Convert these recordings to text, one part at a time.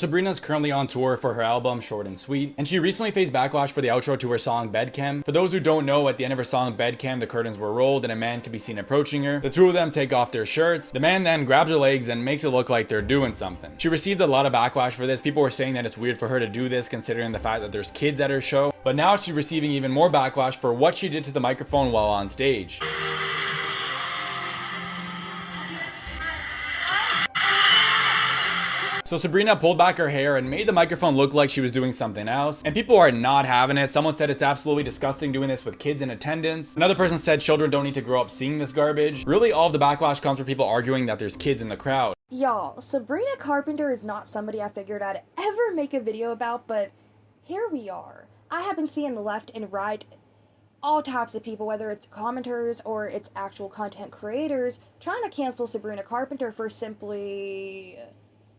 Sabrina's currently on tour for her album Short and Sweet, and she recently faced backlash for the outro to her song Bedcam. For those who don't know, at the end of her song Bedcam, the curtains were rolled and a man could be seen approaching her. The two of them take off their shirts. The man then grabs her legs and makes it look like they're doing something. She received a lot of backlash for this. People were saying that it's weird for her to do this considering the fact that there's kids at her show. But now she's receiving even more backlash for what she did to the microphone while on stage. So Sabrina pulled back her hair and made the microphone look like she was doing something else, and people are not having it. Someone said it's absolutely disgusting doing this with kids in attendance. Another person said children don't need to grow up seeing this garbage. Really, all of the backlash comes from people arguing that there's kids in the crowd. Y'all, Sabrina Carpenter is not somebody I figured I'd ever make a video about, but here we are. I have been seeing the left and right, all types of people, whether it's commenters or it's actual content creators, trying to cancel Sabrina Carpenter for simply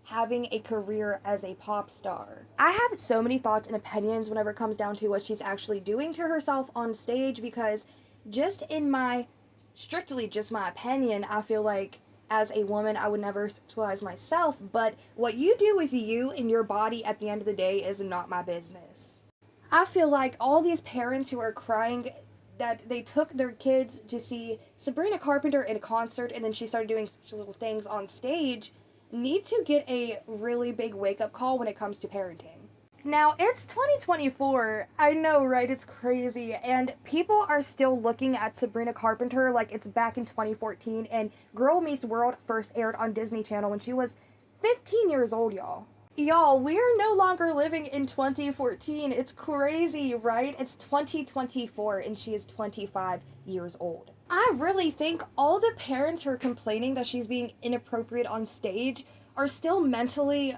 having a career as a pop star. I have so many thoughts and opinions whenever it comes down to what she's actually doing to herself on stage, because just in my, strictly just my opinion, I feel like as a woman I would never sexualize myself, but what you do with you and your body at the end of the day is not my business. I feel like all these parents who are crying that they took their kids to see Sabrina Carpenter in a concert and then she started doing such little things on stage need to get a really big wake-up call when it comes to parenting. Now, it's 2024. I know, right? It's crazy. And people are still looking at Sabrina Carpenter like it's back in 2014 and Girl Meets World first aired on Disney Channel when she was 15 years old, y'all. Y'all, we're no longer living in 2014. It's crazy, right? It's 2024 and she is 25 years old. I really think all the parents who are complaining that she's being inappropriate on stage are still mentally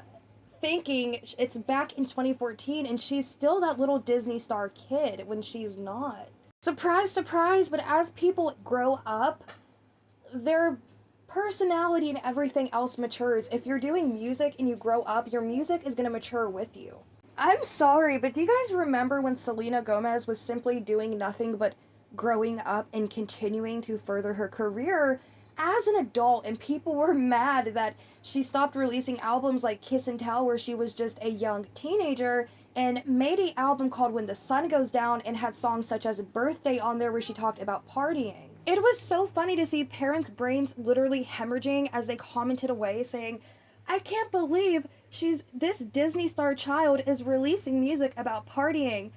thinking it's back in 2014 and she's still that little Disney star kid when she's not. Surprise, surprise, but as people grow up, their personality and everything else matures. If you're doing music and you grow up, your music is going to mature with you. I'm sorry, but do you guys remember when Selena Gomez was simply doing nothing but growing up and continuing to further her career as an adult, and people were mad that she stopped releasing albums like Kiss and Tell where she was just a young teenager and made an album called When the Sun Goes Down and had songs such as Birthday on there where she talked about partying. It was so funny to see parents' brains literally hemorrhaging as they commented away saying, I can't believe this Disney star child is releasing music about partying.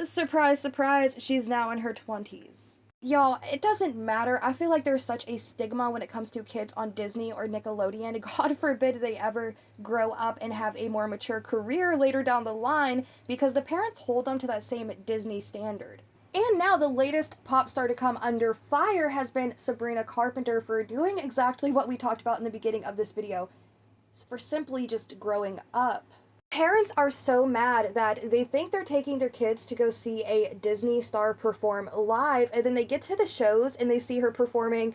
Surprise, surprise, she's now in her 20s. Y'all, it doesn't matter. I feel like there's such a stigma when it comes to kids on Disney or Nickelodeon. God forbid they ever grow up and have a more mature career later down the line because the parents hold them to that same Disney standard. And now the latest pop star to come under fire has been Sabrina Carpenter for doing exactly what we talked about in the beginning of this video, for simply just growing up. Parents are so mad that they think they're taking their kids to go see a Disney star perform live, and then they get to the shows and they see her performing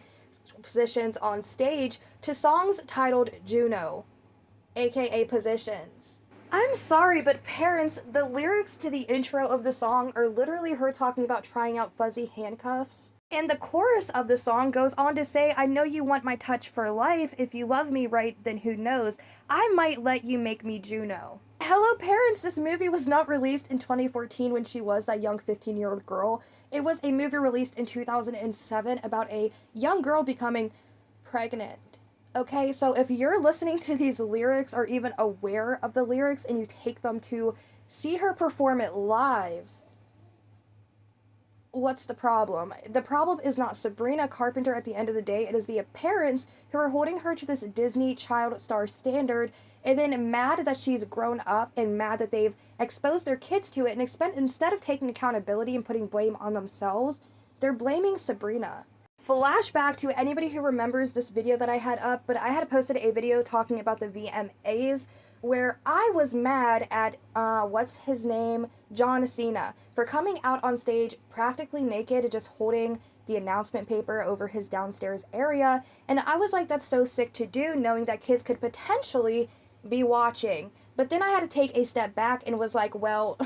positions on stage to songs titled Juno, aka Positions. I'm sorry, but parents, the lyrics to the intro of the song are literally her talking about trying out fuzzy handcuffs. And the chorus of the song goes on to say, I know you want my touch for life. If you love me right, then who knows? I might let you make me Juno. Hello, parents. This movie was not released in 2014 when she was that young 15-year-old girl. It was a movie released in 2007 about a young girl becoming pregnant. Okay, so if you're listening to these lyrics or even aware of the lyrics and you take them to see her perform it live, what's the problem? The problem is not Sabrina Carpenter at the end of the day. It is the parents who are holding her to this Disney child star standard and then mad that she's grown up and mad that they've exposed their kids to it. And instead of taking accountability and putting blame on themselves, they're blaming Sabrina. Flashback to anybody who remembers this video that I had up, but I had posted a video talking about the VMAs where I was mad at, what's his name, John Cena, for coming out on stage practically naked, just holding the announcement paper over his downstairs area, and I was like, that's so sick to do, knowing that kids could potentially be watching. But then I had to take a step back and was like, well,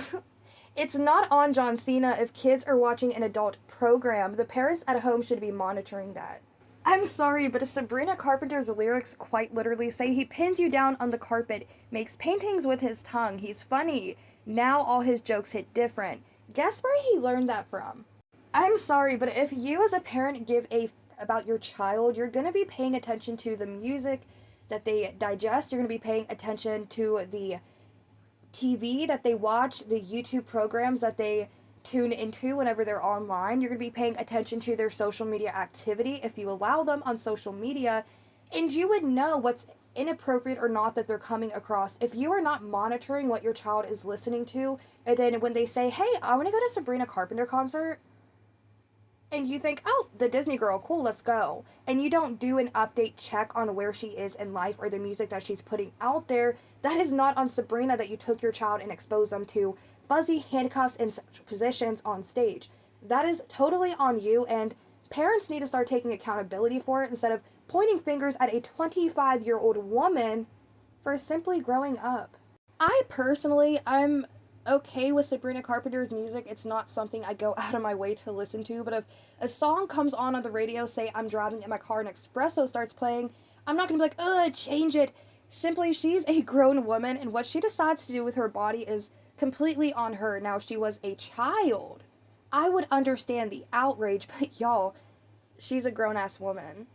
it's not on John Cena if kids are watching an adult program. The parents at home should be monitoring that. I'm sorry, but Sabrina Carpenter's lyrics quite literally say he pins you down on the carpet, makes paintings with his tongue, he's funny. Now all his jokes hit different. Guess where he learned that from? I'm sorry, but if you as a parent give a about your child, you're going to be paying attention to the music that they digest, you're going to be paying attention to the TV that they watch, the YouTube programs that they tune into whenever they're online. You're going to be paying attention to their social media activity if you allow them on social media, and you would know what's inappropriate or not that they're coming across if you are not monitoring what your child is listening to. And then when they say, hey, I want to go to Sabrina Carpenter concert, and you think, oh, the Disney girl, cool, let's go. And you don't do an update check on where she is in life or the music that she's putting out there, that is not on Sabrina that you took your child and exposed them to fuzzy handcuffs in such positions on stage. That is totally on you, and parents need to start taking accountability for it instead of pointing fingers at a 25-year-old woman for simply growing up. I'm okay with Sabrina Carpenter's music. It's not something I go out of my way to listen to, but if a song comes on the radio, say I'm driving in my car and Espresso starts playing, I'm not gonna be like, ugh, change it. Simply, she's a grown woman, and what she decides to do with her body is completely on her. Now, if she was a child, I would understand the outrage, but y'all, she's a grown-ass woman.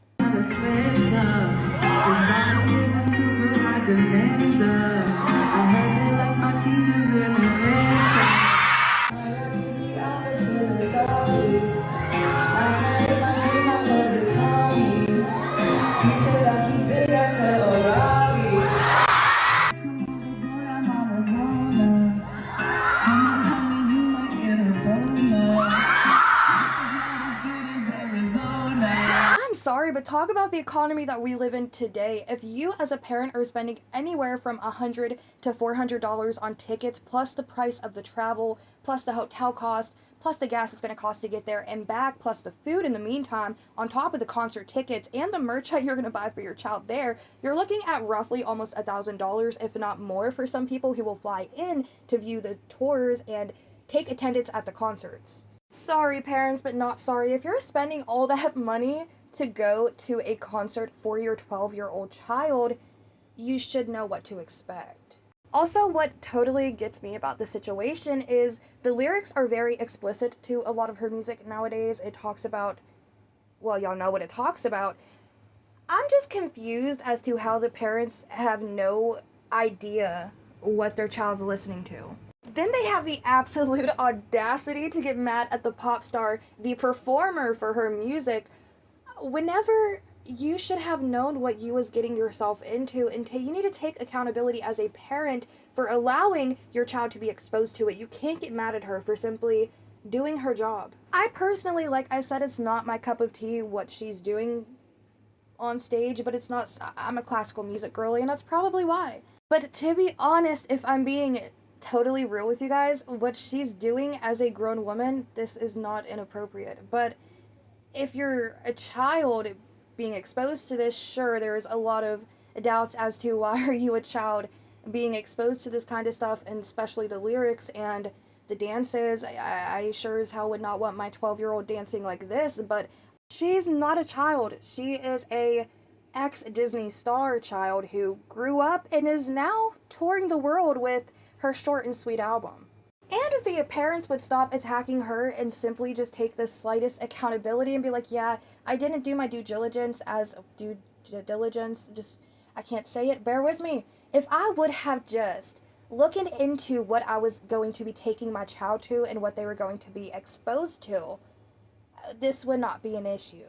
Sorry, but talk about the economy that we live in today. If you as a parent are spending anywhere from $100 to $400 on tickets, plus the price of the travel, plus the hotel cost, plus the gas it's going to cost to get there and back, plus the food in the meantime, on top of the concert tickets and the merch that you're going to buy for your child there, you're looking at roughly almost $1,000, if not more, for some people who will fly in to view the tours and take attendance at the concerts. Sorry, parents, but not sorry. If you're spending all that money to go to a concert for your 12-year-old child, you should know what to expect. Also, what totally gets me about the situation is the lyrics are very explicit to a lot of her music nowadays. It talks about, well, y'all know what it talks about. I'm just confused as to how the parents have no idea what their child's listening to. Then they have the absolute audacity to get mad at the pop star, the performer for her music, whenever you should have known what you was getting yourself into, and you need to take accountability as a parent for allowing your child to be exposed to it. You can't get mad at her for simply doing her job. I personally, like I said, it's not my cup of tea what she's doing on stage, but it's not, I'm a classical music girly, and that's probably why. But to be honest, if I'm being totally real with you guys, what she's doing as a grown woman, this is not inappropriate. But if you're a child being exposed to this, sure, there's a lot of doubts as to why are you a child being exposed to this kind of stuff, and especially the lyrics and the dances. I sure as hell would not want my 12-year-old dancing like this, but she's not a child. She is a ex-Disney star child who grew up and is now touring the world with her short and sweet album. And if the parents would stop attacking her and simply just take the slightest accountability and be like, yeah, I didn't do my due diligence, just, I can't say it, bear with me. If I would have just looked into what I was going to be taking my child to and what they were going to be exposed to, this would not be an issue.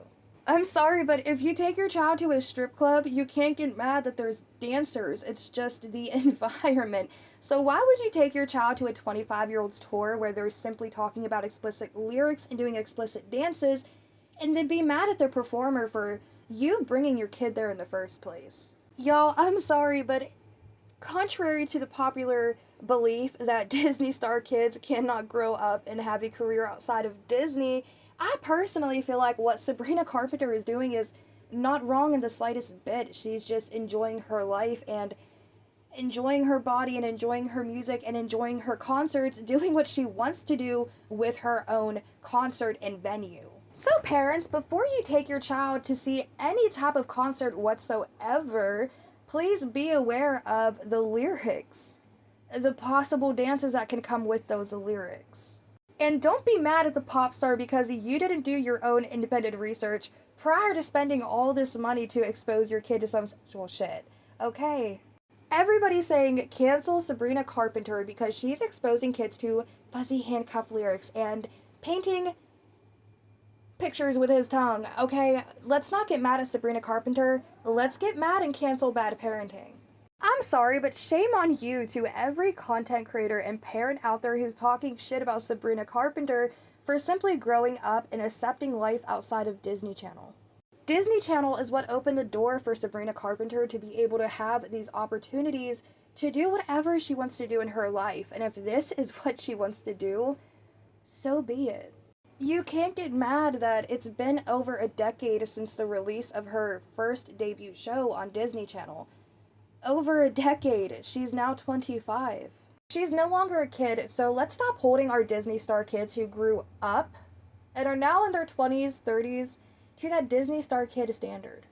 I'm sorry, but if you take your child to a strip club, you can't get mad that there's dancers. It's just the environment. So why would you take your child to a 25-year-old's tour where they're simply talking about explicit lyrics and doing explicit dances, and then be mad at the performer for you bringing your kid there in the first place? Y'all, I'm sorry, but contrary to the popular belief that Disney star kids cannot grow up and have a career outside of Disney, I personally feel like what Sabrina Carpenter is doing is not wrong in the slightest bit. She's just enjoying her life and enjoying her body and enjoying her music and enjoying her concerts, doing what she wants to do with her own concert and venue. So parents, before you take your child to see any type of concert whatsoever, please be aware of the lyrics, the possible dances that can come with those lyrics. And don't be mad at the pop star because you didn't do your own independent research prior to spending all this money to expose your kid to some sexual shit. Okay? Everybody's saying cancel Sabrina Carpenter because she's exposing kids to fuzzy handcuff lyrics and painting pictures with his tongue. Okay, let's not get mad at Sabrina Carpenter. Let's get mad and cancel bad parenting. I'm sorry, but shame on you to every content creator and parent out there who's talking shit about Sabrina Carpenter for simply growing up and accepting life outside of Disney Channel. Disney Channel is what opened the door for Sabrina Carpenter to be able to have these opportunities to do whatever she wants to do in her life. And if this is what she wants to do, so be it. You can't get mad that it's been over a decade since the release of her first debut show on Disney Channel. Over a decade. She's now 25. She's no longer a kid, so let's stop holding our Disney star kids who grew up and are now in their 20s, 30s to that Disney star kid standard.